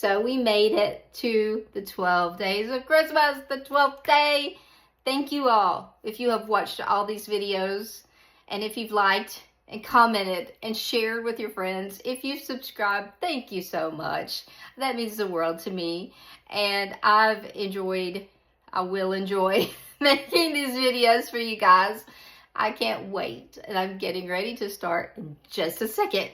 So we made it to the 12 days of Christmas, the 12th day. Thank you all if you have watched all these videos, and if you've liked and commented and shared with your friends. If you've subscribed, thank you so much. That means the world to me. And I will enjoy making these videos for you guys. I can't wait, and I'm getting ready to start in just a second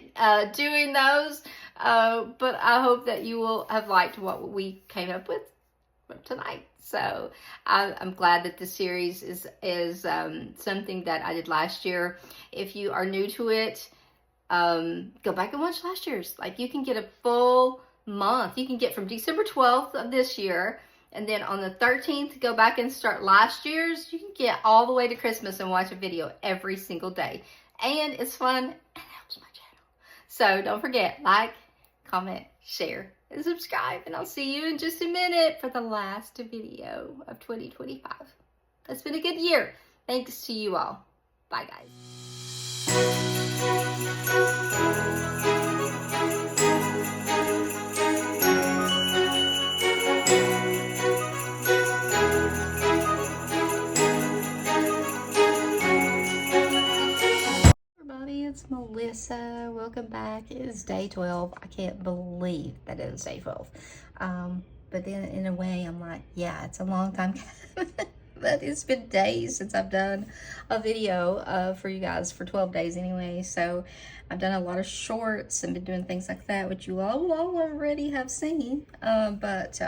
doing those. But I hope that you will have liked what we came up with tonight. So I'm glad that the series is something that I did last year. If you are new to it, go back and watch last year's. Like, you can get a full month. You can get from December 12th of this year, and then on the 13th, go back and start last year's. You can get all the way to Christmas and watch a video every single day. And it's fun and helps my channel. So don't forget, like, comment, share, and subscribe. And I'll see you in just a minute for the last video of 2025. It's been a good year. Thanks to you all. Bye, guys. It's Melissa. Welcome back. It is day 12. I can't believe that it is day 12. But then in a way, I'm like, yeah, it's a long time. But it's been days since I've done a video for you guys for 12 days anyway. So I've done a lot of shorts and been doing things like that, which you all already have seen. But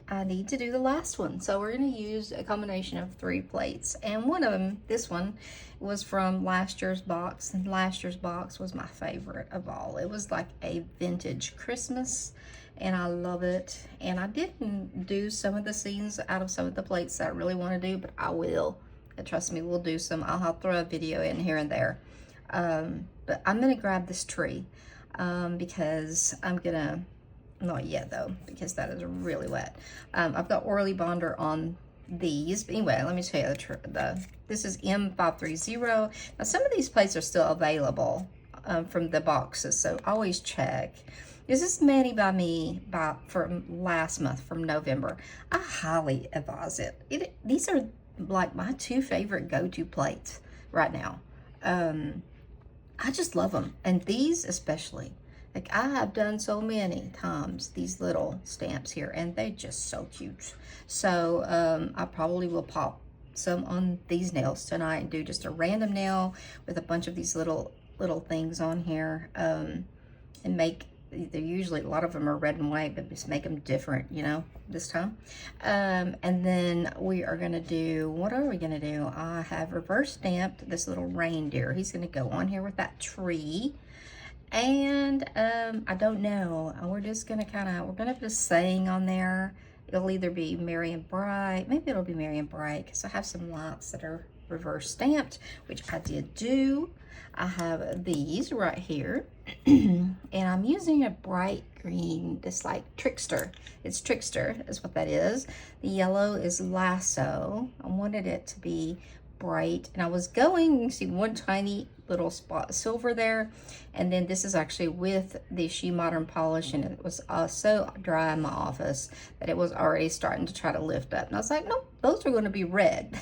I need to do the last one. So we're going to use a combination of 3 plates. And one of them, this one, was from last year's box. And last year's box was my favorite of all. It was like a vintage Christmas, and I love it. And I didn't do some of the scenes out of some of the plates that I really want to do, but I will. And trust me, we'll do some. I'll throw a video in here and there. But I'm going to grab this tree because I'm going to... Not yet though, because that is really wet. I've got Orly Bonder on these. But anyway, let me tell you this is M530. Now some of these plates are still available from the boxes, so always check. This is Made by Me from last month, from November. I highly advise it. These are like my 2 favorite go-to plates right now. I just love them, and these especially. Like, I have done so many times these little stamps here, and they're just so cute. So I probably will pop some on these nails tonight and do just a random nail with a bunch of these little things on here, and make, they're usually, a lot of them are red and white, but just make them different, you know, this time. And then we are gonna do, what are we gonna do? I have reverse stamped this little reindeer. He's gonna go on here with that tree. And I don't know, we're just gonna we're gonna put a saying on there. It'll either be Merry and Bright, maybe it'll be Merry and Bright, because I have some lights that are reverse stamped, which I did do. I have these right here, and I'm using a bright green, this like Trickster. It's Trickster is what that is. The yellow is Lasso. I wanted it to be bright, and I was going, you can see one tiny little spot of silver there, and then this is actually with the She Modern polish, and it was so dry in my office that it was already starting to try to lift up, and I was like, nope, those are going to be red.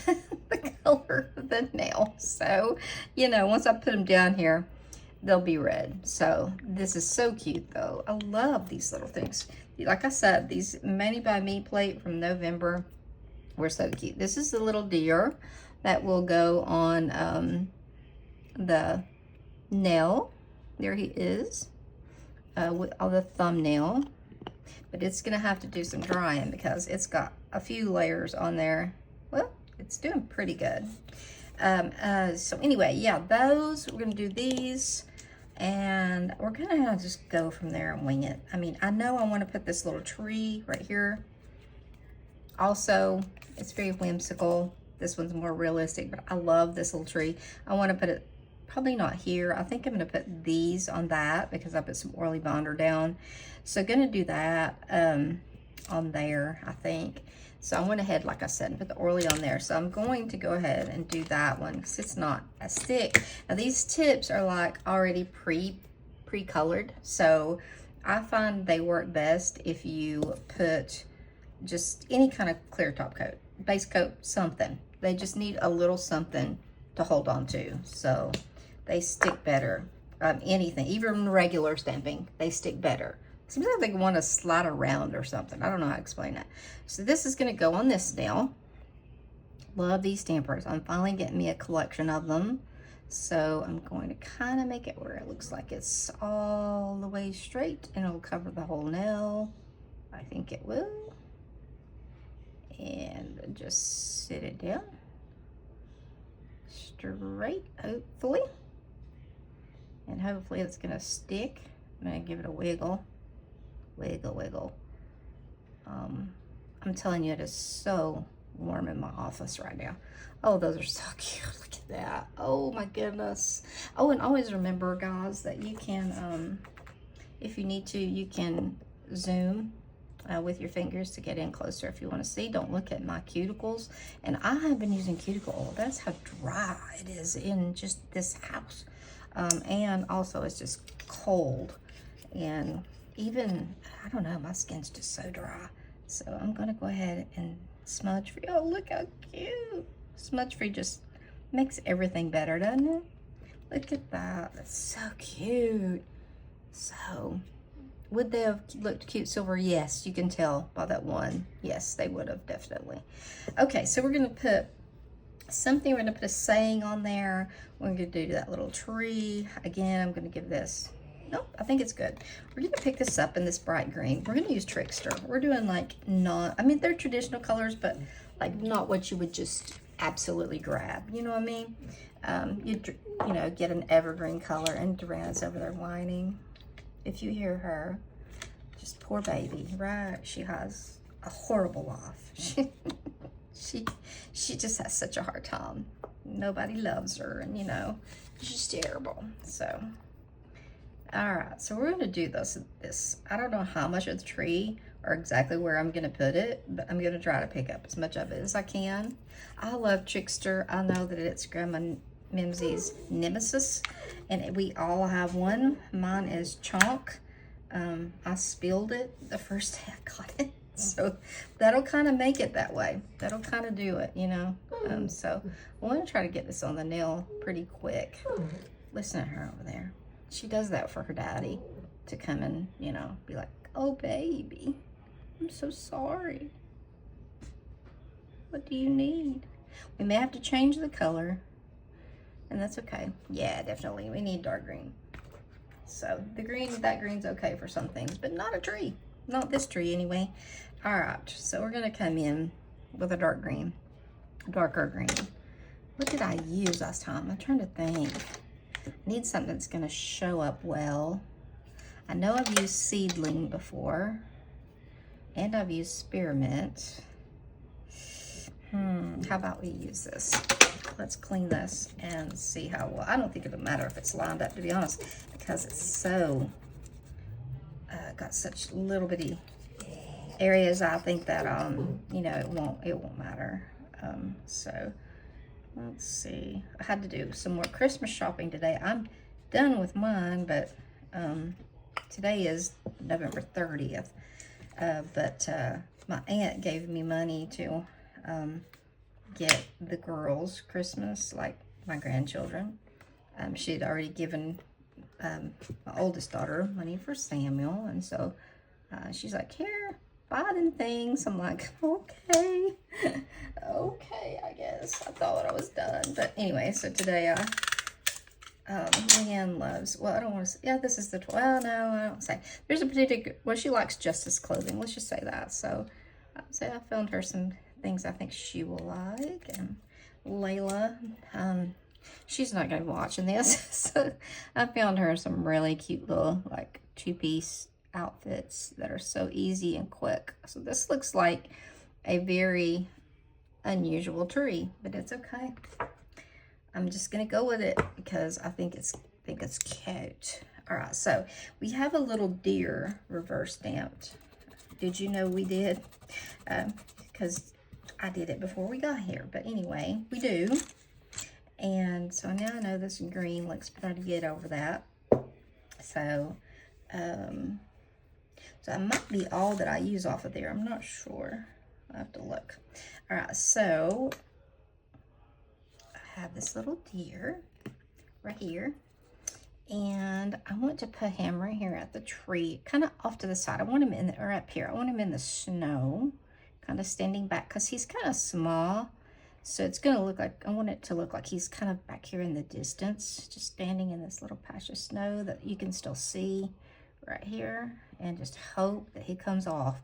The color of the nail. So, you know, once I put them down here, they'll be red. So this is so cute though. I love these little things. Like I said, these Made by Me plate from November were so cute. This is the little deer that will go on the nail. There he is, with all the thumbnail. But it's gonna have to do some drying because it's got a few layers on there. Well, it's doing pretty good. So anyway, yeah, those, we're gonna do these, and we're gonna just go from there and wing it. I mean, I know I want to put this little tree right here. Also, it's very whimsical. This one's more realistic, but I love this little tree. I want to put it, probably not here. I think I'm going to put these on that because I put some Orly Bonder down. So going to do that on there, I think. So I went ahead, like I said, and put the Orly on there. So I'm going to go ahead and do that one because it's not a stick. Now these tips are like already pre-colored. So I find they work best if you put just any kind of clear top coat, base coat, something. They just need a little something to hold on to. So they stick better. Anything, even regular stamping, they stick better. Seems like they want to slide around or something. I don't know how to explain that. So this is going to go on this nail. Love these stampers. I'm finally getting me a collection of them. So I'm going to kind of make it where it looks like it's all the way straight and it'll cover the whole nail. I think it will. And just sit it down. Straight, hopefully. And hopefully it's gonna stick. I'm gonna give it a wiggle. Wiggle, wiggle. I'm telling you, it is so warm in my office right now. Oh, those are so cute. Look at that. Oh my goodness. Oh, and always remember, guys, that you can, if you need to, you can zoom with your fingers to get in closer if you want to see. Don't look at my cuticles. And I have been using cuticle oil. That's how dry it is in just this house. And also it's just cold. And even, I don't know, my skin's just so dry. So I'm going to go ahead and smudge free. Oh, look how cute. Smudge free just makes everything better, doesn't it? Look at that. That's so cute. So, would they have looked cute silver? Yes, you can tell by that one. Yes, they would have, definitely. Okay, so we're going to put something. We're going to put a saying on there. We're going to do that little tree. Again, I'm going to give this, nope, I think it's good. We're going to pick this up in this bright green. We're going to use Trickster. We're doing like not, I mean, they're traditional colors, but like not what you would just absolutely grab. You know what I mean? You know, get an evergreen color. And Duran's over there whining. If you hear her, just poor baby, right? She has a horrible life. She just has such a hard time. Nobody loves her, and you know, she's terrible. So, all right. So we're gonna do this. I don't know how much of the tree or exactly where I'm gonna put it, but I'm gonna try to pick up as much of it as I can. I love Trickster. I know that it's Grandma Mimsey's nemesis, and we all have one. Mine is Chonk. I spilled it the first day I got it, so that'll kind of make it that way. That'll kind of do it, you know. So I want to try to get this on the nail pretty quick. Listen to her over there. She does that for her daddy to come and, you know, be like, "Oh baby, I'm so sorry. What do you need?" We may have to change the color. And that's okay. Yeah, definitely. We need dark green. So the green, that green's okay for some things, but not a tree. Not this tree anyway. All right, so we're gonna come in with a dark green, darker green. What did I use last time? I'm trying to think. Need something that's gonna show up well. I know I've used Seedling before, and I've used Spearmint. How about we use this? Let's clean this and see how well. I don't think it'll matter if it's lined up, to be honest, because it's so got such little bitty areas. I think that you know, it won't matter. So let's see. I had to do some more Christmas shopping today. I'm done with mine, but today is November 30th. But my aunt gave me money to get the girls Christmas, like my grandchildren. She'd already given my oldest daughter money for Samuel, and so she's like, "Here, buy them things." I'm like, "Okay." Okay, I guess. I thought I was done, but anyway, so today Leanne loves, well, I don't want to say, yeah, this is the, well, no, I don't say. There's a particular, well, she likes Justice clothing, let's just say that. So I found her some things I think she will like. And Layla, she's not going to be watching this, so I found her some really cute little, like, two-piece outfits that are so easy and quick. So this looks like a very unusual tree, but it's okay. I'm just gonna go with it because I think it's cute. All right, so we have a little deer reverse stamped. Did you know we did? Because I did it before we got here, but anyway, we do. And so now I know this green looks pretty good over that. So So it might be all that I use off of there. I'm not sure. I'll have to look. All right, so I have this little deer right here. And I want to put him right here at the tree, kind of off to the side. I want him in the, or up here. I want him in the snow, kind of standing back because he's kind of small. So it's going to look like, I want it to look like he's kind of back here in the distance, just standing in this little patch of snow that you can still see right here, and just hope that he comes off.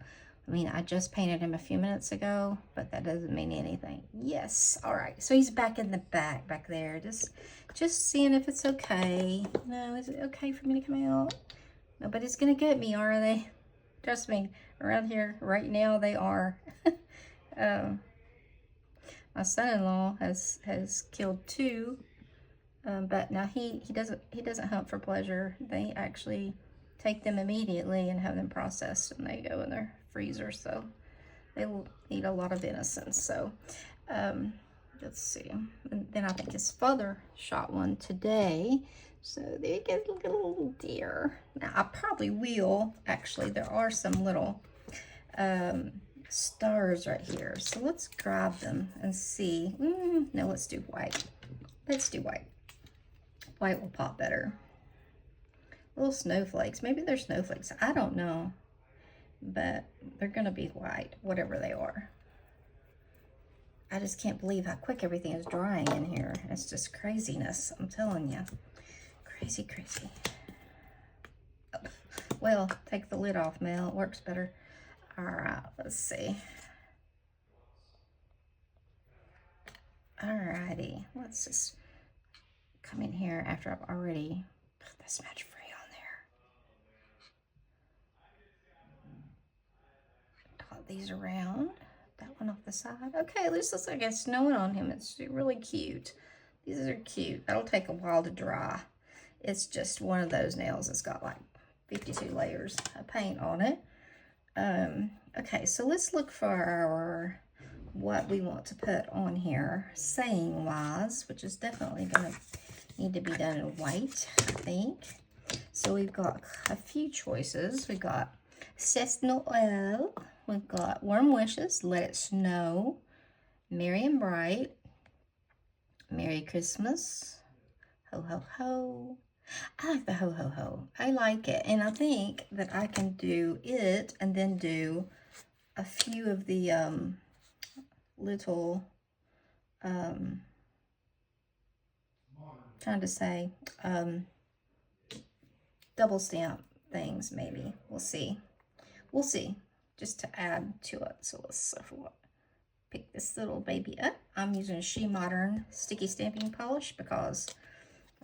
I mean, I just painted him a few minutes ago, but that doesn't mean anything. Yes, all right. So he's back in the back there, just seeing if it's okay. No, is it okay for me to come out? Nobody's gonna get me, are they? Trust me, around here right now they are. My son-in-law has killed 2, but now he doesn't hunt for pleasure. They actually take them immediately and have them processed, and they go in their freezer, so they will eat a lot of venison. So let's see. And then I think his father shot one today. So there you go, look at a little deer. Now I probably will, actually, there are some little stars right here. So let's grab them and see. No, let's do white. Let's do white. White will pop better. Little snowflakes. Maybe they're snowflakes. I don't know. But they're going to be white, whatever they are. I just can't believe how quick everything is drying in here. It's just craziness, I'm telling you. Crazy, crazy. Oh, well, take the lid off, Mel. It works better. All right, let's see. All righty, let's just come in here after I've already put the smudge free on there. Dot these around. That one off the side. Okay, at least looks like it's snowing on him. It's really cute. These are cute. That'll take a while to dry. It's just one of those nails that's got like 52 layers of paint on it. Okay, so let's look for our what we want to put on here saying wise, which is definitely going to need to be done in white, I think. So we've got a few choices. We've got C'est Noël. We've got Warm Wishes, Let It Snow, Merry and Bright, Merry Christmas, Ho Ho Ho. I like the Ho Ho Ho. I like it. And I think that I can do it and then do a few of the little, trying to say, double stamp things maybe. We'll see. We'll see. Just to add to it. So let's pick this little baby up. I'm using She Modern sticky stamping polish because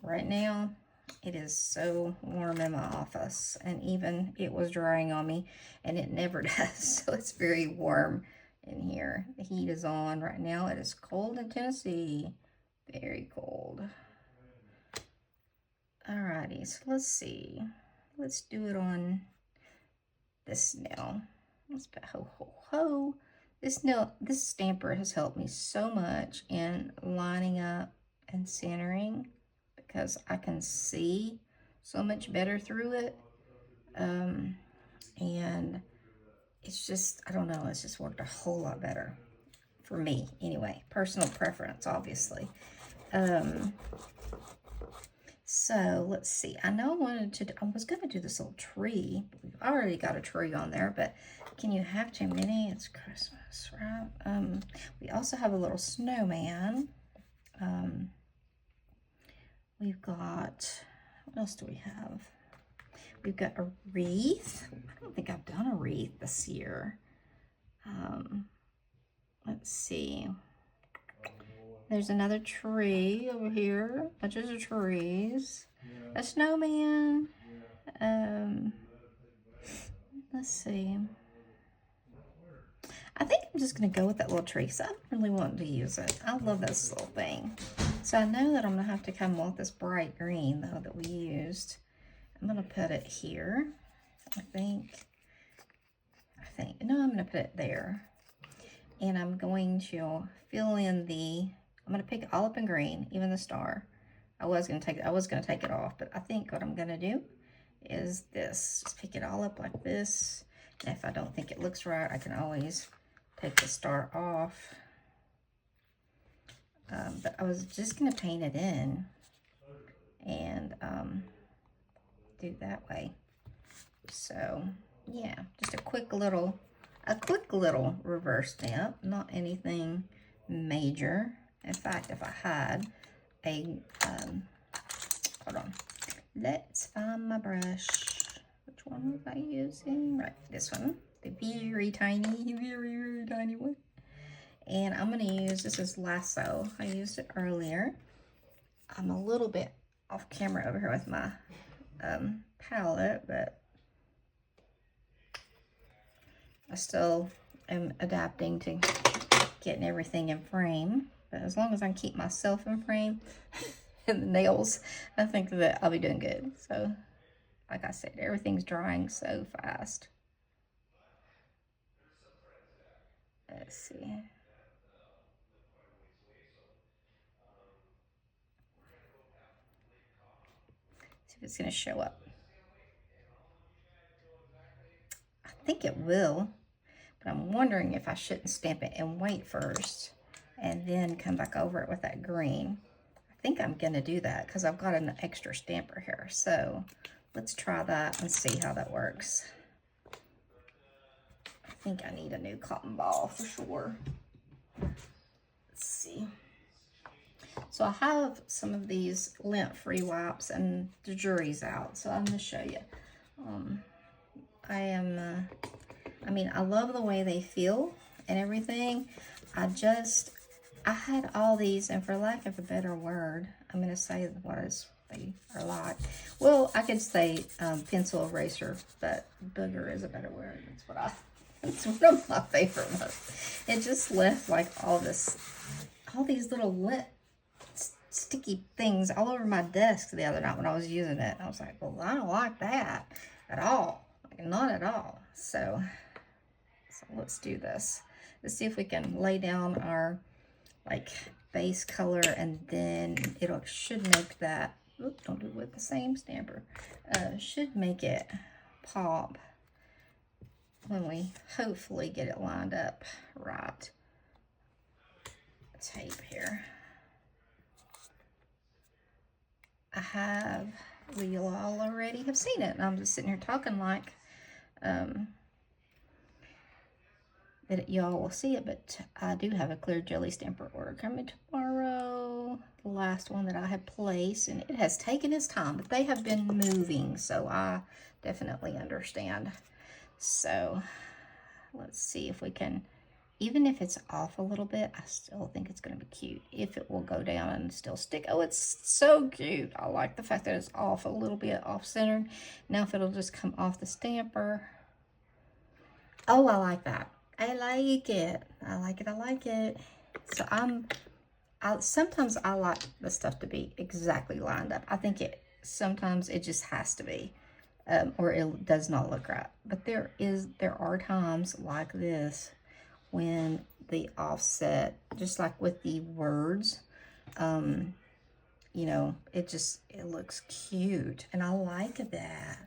right now it is so warm in my office, and even it was drying on me, and it never does. So it's very warm in here. The heat is on right now. It is cold in Tennessee. Very cold. Alrighty, so let's see. Let's do it on this nail. Let's put Ho Ho Ho. This stamper has helped me so much in lining up and centering because I can see so much better through it. And it's just, I don't know, it's just worked a whole lot better for me anyway. Personal preference, obviously. So let's see. I know I was going to do this little tree. We've already got a tree on there, but can you have too many? It's Christmas, right? We also have a little snowman. We've got, what else do we have? We've got a wreath. I don't think I've done a wreath this year. Let's see. There's another tree over here. Bunches of trees. A snowman. Let's see. I think I'm just going to go with that little tree because I really want to use it. I love this little thing. So I know that I'm going to have to come with this bright green, though, that we used. I'm going to put it here. I think. No, I'm going to put it there. And I'm going to fill in I'm going to pick it all up in green, even the star. I was going to take it off, but I think what I'm going to do is this. Just pick it all up like this. And if I don't think it looks right, I can always take the star off. But I was just going to paint it in and do that way. So yeah, just a quick little reverse stamp, not anything major. In fact, if I had a, hold on, let's find my brush. Which one was I using? Right, this one, the very tiny one. And I'm gonna use, this is Lasso. I used it earlier. I'm a little bit off camera over here with my palette, but I still am adapting to getting everything in frame. But as long as I can keep myself in frame and the nails, I think that I'll be doing good. So, like I said, everything's drying so fast. Let's see. See if it's going to show up. I think it will, but I'm wondering if I shouldn't stamp it and wait first and then come back over it with that green. I think I'm going to do that because I've got an extra stamper here. So let's try that and see how that works. I think I need a new cotton ball for sure. Let's see. So I have some of these lint-free wipes and the jury's out. So I'm going to show you. I mean, I love the way they feel and everything. I had all these, and for lack of a better word, I'm going to say they are like. Well, I could say pencil eraser, but booger is a better word. It's one of my favorite ones. It just left like all these little lint sticky things all over my desk the other night when I was using it. I was like, well, I don't like that at all. Like, not at all. So let's do this. Let's see if we can lay down our like base color, and then should make that, oops, don't do it with the same stamper, should make it pop when we hopefully get it lined up right. Tape here. You all already have seen it, and I'm just sitting here talking like that y'all will see it, but I do have a clear jelly stamper order coming tomorrow, the last one that I had placed, and it has taken its time, but they have been moving, so I definitely understand. So let's see if we can, even if it's off a little bit, I still think it's going to be cute. If it will go down and still stick. Oh, it's so cute. I like the fact that it's off a little bit, off-centered. Now if it'll just come off the stamper. Oh, I like that. I like it. I like it. I like it. So sometimes I like the stuff to be exactly lined up. I think sometimes it just has to be, or it does not look right. But there are times like this when the offset, just like with the words, you know, it looks cute, and I like that.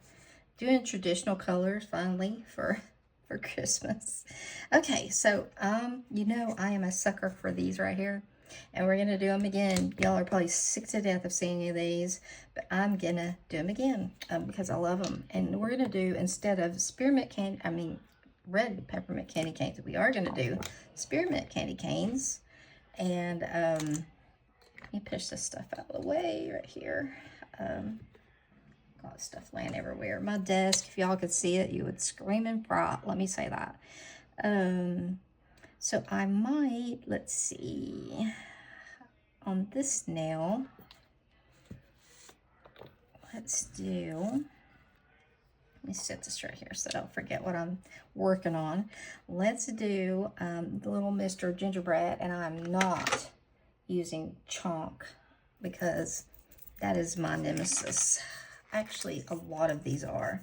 Doing traditional colors finally for Christmas. Okay, so you know, I am a sucker for these right here, and we're gonna do them again. Y'all are probably sick to death of seeing any of these, but I'm gonna do them again because I love them. And we're gonna do, instead of red peppermint candy canes, we are gonna do spearmint candy canes. And let me push this stuff out of the way right here. Got stuff laying everywhere. My desk, if y'all could see it, you would scream and fright. Let me say that. So I might, let's see, on this nail, let me set this right here so I don't forget what I'm working on. Let's do the little Mr. Gingerbread, and I'm not using chalk because that is my nemesis. Actually, a lot of these are.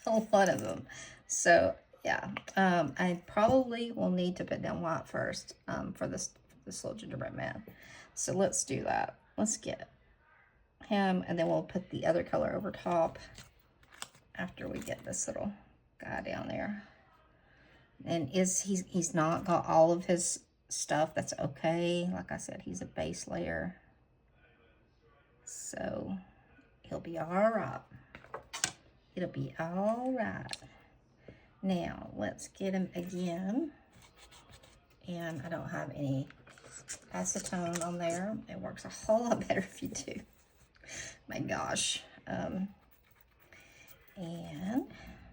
A lot of them. So, yeah. I probably will need to put down white first for this little gingerbread man. So, let's do that. Let's get him, and then we'll put the other color over top. after we get this little guy down there. And he's not got all of his stuff. That's okay. Like I said, he's a base layer. So he'll be all right. It'll be all right. Now, let's get him again. And I don't have any acetone on there. It works a whole lot better if you do. My gosh. And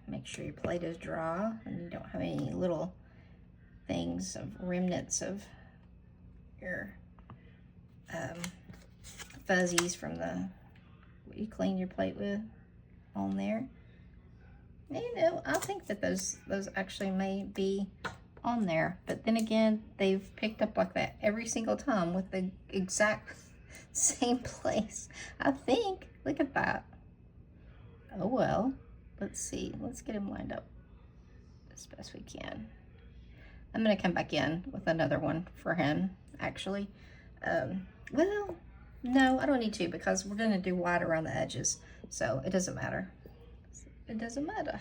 make sure your plate is dry and you don't have any little things of remnants of your fuzzies from what you clean your plate with on there. You know, I think that those actually may be on there, but then again, they've picked up like that every single time with the exact same place. I think. Look at that. Oh well. Let's see. Let's get him lined up as best we can. I'm gonna come back in with another one for him, actually. Well, no, I don't need to, because we're gonna do white around the edges, so it doesn't matter. It doesn't matter.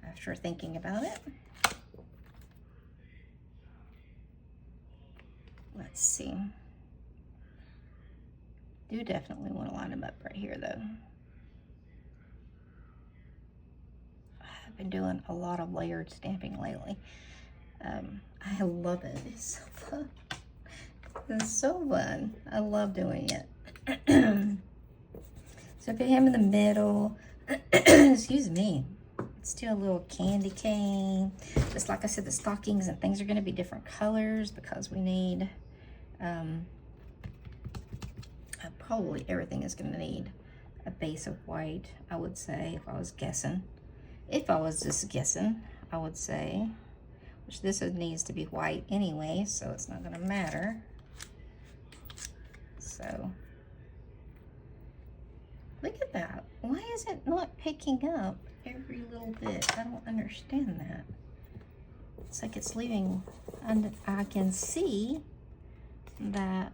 After thinking about it. Let's see. Do definitely want to line them up right here, though. I've been doing a lot of layered stamping lately. I love it. It's so fun. It's so fun. I love doing it. So put him in the middle. Excuse me. Let's do a little candy cane. Just like I said, the stockings and things are going to be different colors because we need, probably everything is going to need a base of white, I would say, if I was guessing. If I was just guessing, I would say, which this needs to be white anyway, so it's not going to matter. So, look at that. Why is it not picking up every little bit? I don't understand that. It's like it's leaving, and I can see that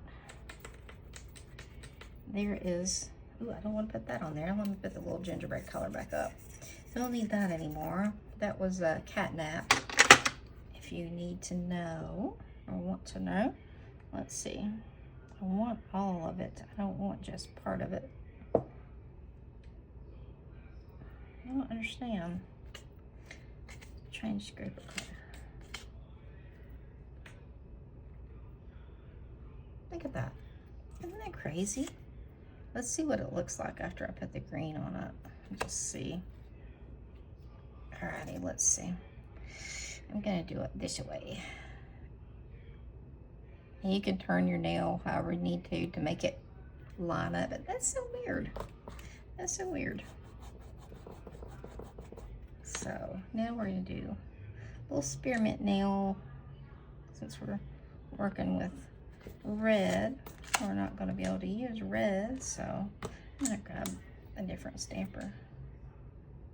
there is, ooh, I don't want to put that on there. I want to put the little gingerbread color back up. Don't need that anymore. That was a catnap. If you need to know or want to know, let's see. I want all of it. I don't want just part of it. I don't understand. Change scraper color. Look at that. Isn't that crazy? Let's see what it looks like after I put the green on it. Just see. Alrighty, let's see. I'm gonna do it this way. And you can turn your nail however you need to make it line up. But that's so weird. That's so weird. So now we're gonna do a little spearmint nail. Since we're working with red, we're not gonna be able to use red, so I'm gonna grab a different stamper.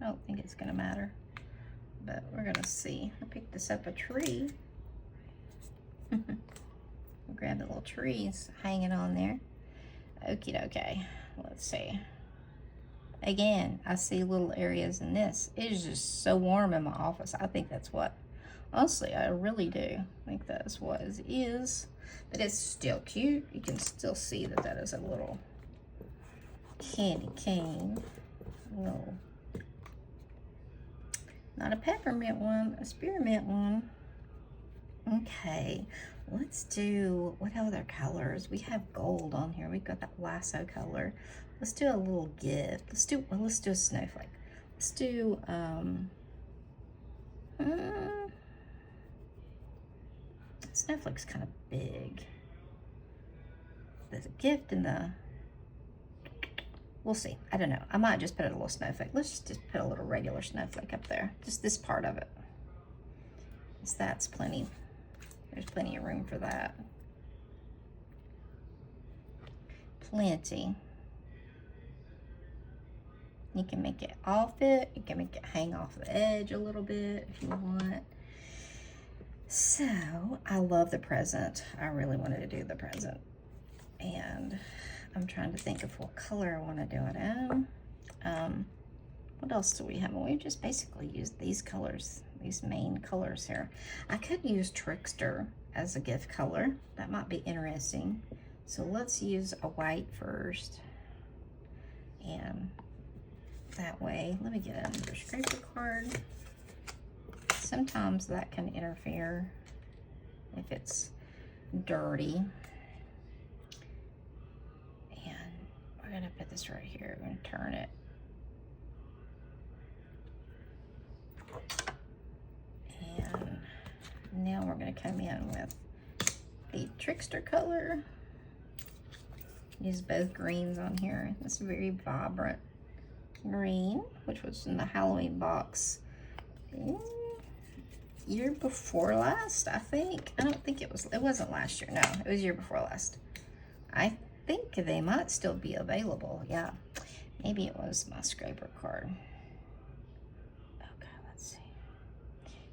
I don't think it's gonna matter, but we're gonna see. I picked this up a tree. We'll grab the little trees hanging on there. Okie dokie. Let's see. Again, I see little areas in this. It is just so warm in my office. I think that's what, honestly, I really do think that's what it is. But it's still cute. You can still see that that is a little candy cane. Little, not a peppermint one, a spearmint one. Okay, let's do, what other colors? We have gold on here. We've got that lasso color. Let's do a little gift. Let's do a snowflake. Let's do, snowflake's kind of big. There's a gift in the, we'll see. I don't know. I might just put a little snowflake. Let's just put a little regular snowflake up there. Just this part of it. So that's plenty. There's plenty of room for that. Plenty. You can make it all fit. You can make it hang off the edge a little bit if you want. So, I love the present. I really wanted to do the present. And I'm trying to think of what color I want to do it in. What else do we have? We just basically used these colors, these main colors here. I could use Trickster as a gift color. That might be interesting. So let's use a white first. And that way, let me get another scraper card. Sometimes that can interfere if it's dirty. And we're gonna put this right here. We're gonna turn it. And now we're gonna come in with the Trickster color. Use both greens on here. It's a very vibrant green, which was in the Halloween box. Year before last, I think. I don't think it wasn't last year. No, it was year before last. I think they might still be available. Yeah, maybe it was my scraper card. Okay, let's see.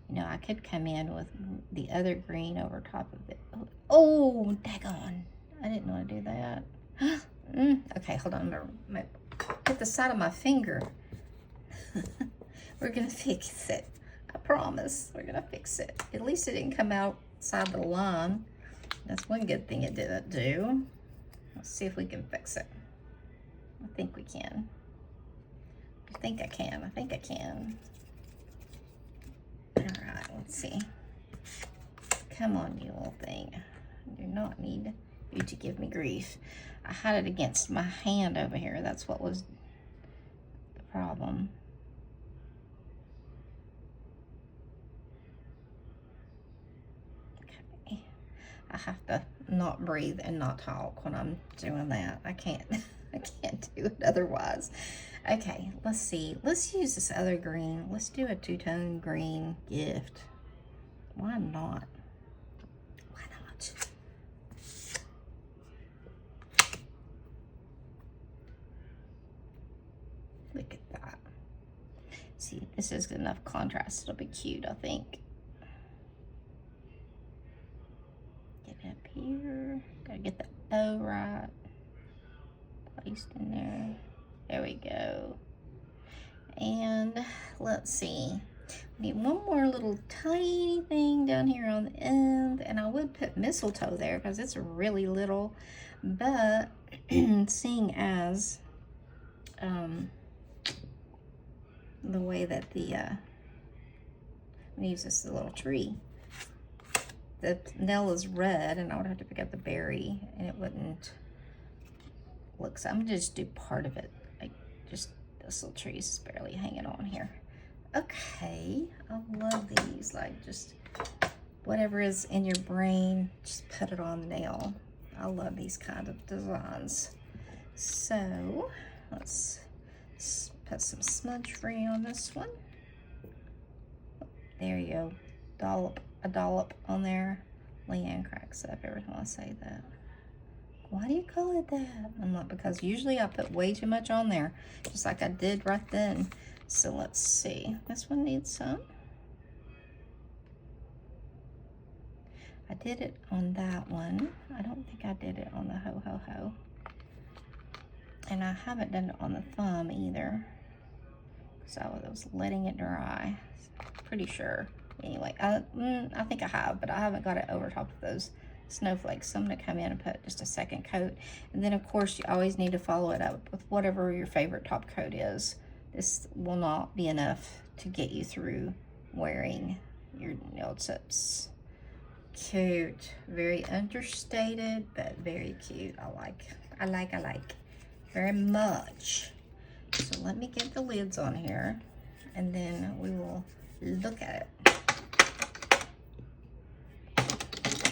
You know, I could come in with the other green over top of it. Oh, daggone. I didn't want to do that. Okay, hold on. I'm gonna hit the side of my finger. We're gonna fix it. I promise. We're gonna fix it. At least it didn't come outside the line. That's one good thing it didn't do. Let's see if we can fix it. I think we can. I think I can. I think I can. All right, let's see. Come on, you little thing. I do not need you to give me grief. I had it against my hand over here. That's what was the problem. Okay. I have to not breathe and not talk when I'm doing that. I can't do it otherwise. Okay, let's see. Let's use this other green. Let's do a two-tone green gift. Why not? Why not? Look at that. See, this is enough contrast. It'll be cute, I think. Get it up here. Gotta get the bow right. Placed in there. There we go. And let's see. We need one more little tiny thing down here on the end. And I would put mistletoe there because it's really little. But seeing as the way that the I'm gonna use this little tree. The nail is red, and I would have to pick up the berry, and it wouldn't look. So I'm gonna just do part of it. Like just this little tree is barely hanging on here. Okay, I love these. Like just whatever is in your brain, just put it on the nail. I love these kind of designs. So let's put some smudge free on this one. There you go. A dollop on there. Leanne cracks up every time I say that. Why do you call it that? I'm not, because usually I put way too much on there, just like I did right then. So let's see. This one needs some. I did it on that one. I don't think I did it on the ho ho ho. And I haven't done it on the thumb either. So I was letting it dry. Pretty sure. Anyway, I think I have, but I haven't got it over top of those snowflakes. So I'm gonna come in and put just a second coat. And then of course you always need to follow it up with whatever your favorite top coat is. This will not be enough to get you through wearing your nail tips. Cute, very understated, but very cute. I like very much. So let me get the lids on here, and then we will look at it.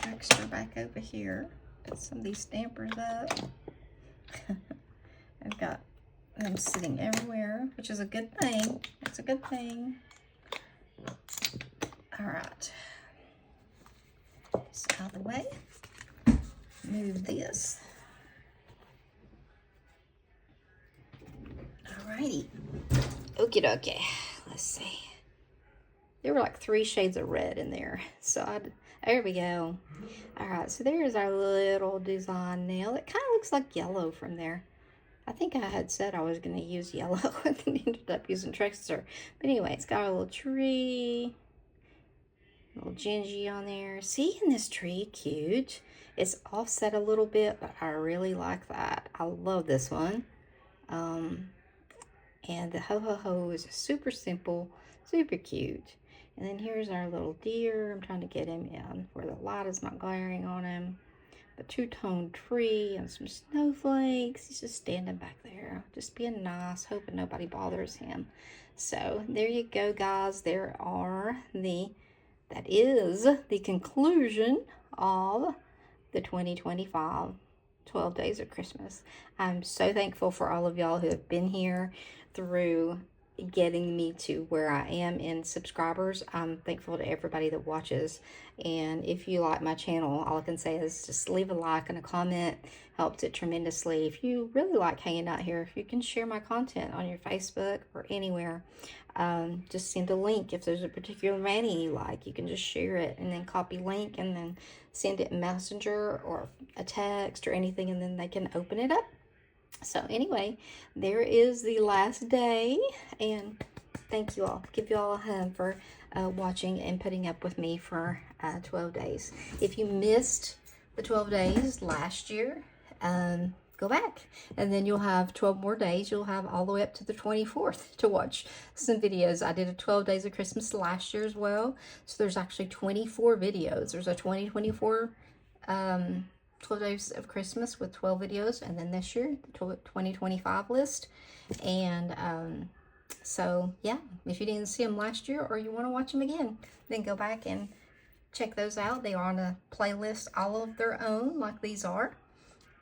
Extra back over here. Put some of these stampers up. I've got them sitting everywhere, which is a good thing. It's a good thing. All right. So out of the way. Move this. Alrighty. Okie dokie. Let's see. There were like 3 shades of red in there. So there we go. Alright, so there's our little design nail. It kind of looks like yellow from there. I think I had said I was going to use yellow and then ended up using Trickster. But anyway, it's got a little tree, a little Gingy on there. See, in this tree, cute. It's offset a little bit, but I really like that. I love this one. And the ho ho ho is super simple, super cute. And then here's our little deer. I'm trying to get him in where the light is not glaring on him. A two-tone tree and some snowflakes. He's just standing back there, just being nice, hoping nobody bothers him. So there you go, guys. That is the conclusion of the 2025 12 Days of Christmas. I'm so thankful for all of y'all who have been here through getting me to where I am in subscribers. I'm thankful to everybody that watches, and if you like my channel, all I can say is just leave a like and a comment. Helps it tremendously. If you really like hanging out here, if you can share my content on your Facebook or anywhere, just send a link. If there's a particular manny you like, you can just share it and then copy link and then send it in Messenger or a text or anything, and then they can open it up. So anyway, there is the last day, and thank you all. Give you all a hand for watching and putting up with me for 12 days. If you missed the 12 days last year, go back, and then you'll have 12 more days. You'll have all the way up to the 24th to watch some videos. I did a 12 days of Christmas last year as well, so there's actually 24 videos. There's a 2024 12 Days of Christmas with 12 videos, and then this year, the 2025 list. And so, yeah, if you didn't see them last year or you want to watch them again, then go back and check those out. They are on a playlist all of their own, like these are.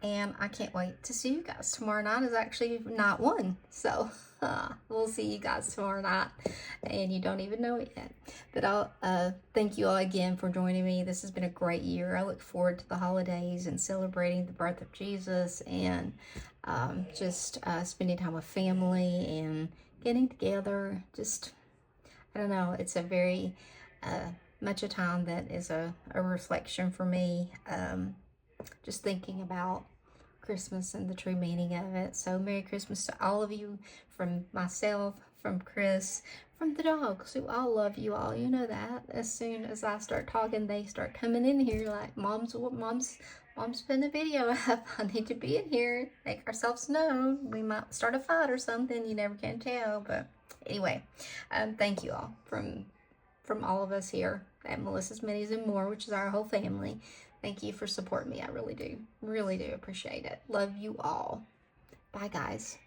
And I can't wait to see you guys. Tomorrow night is actually night one. So we'll see you guys tomorrow night. And you don't even know it yet. But I'll thank you all again for joining me. This has been a great year. I look forward to the holidays and celebrating the birth of Jesus. And just spending time with family and getting together. Just, I don't know. It's a very much a time that is a reflection for me. Just thinking about Christmas and the true meaning of it. So Merry Christmas to all of you, from myself, from Chris, from the dogs who all love you all. You know that. As soon as I start talking, they start coming in here like, mom's putting a video up. I need to be in here, make ourselves known. We might start a fight or something. You never can tell. But anyway, thank you all from all of us here at Melissa's Minis and More, which is our whole family. Thank you for supporting me. I really do appreciate it. Love you all. Bye, guys.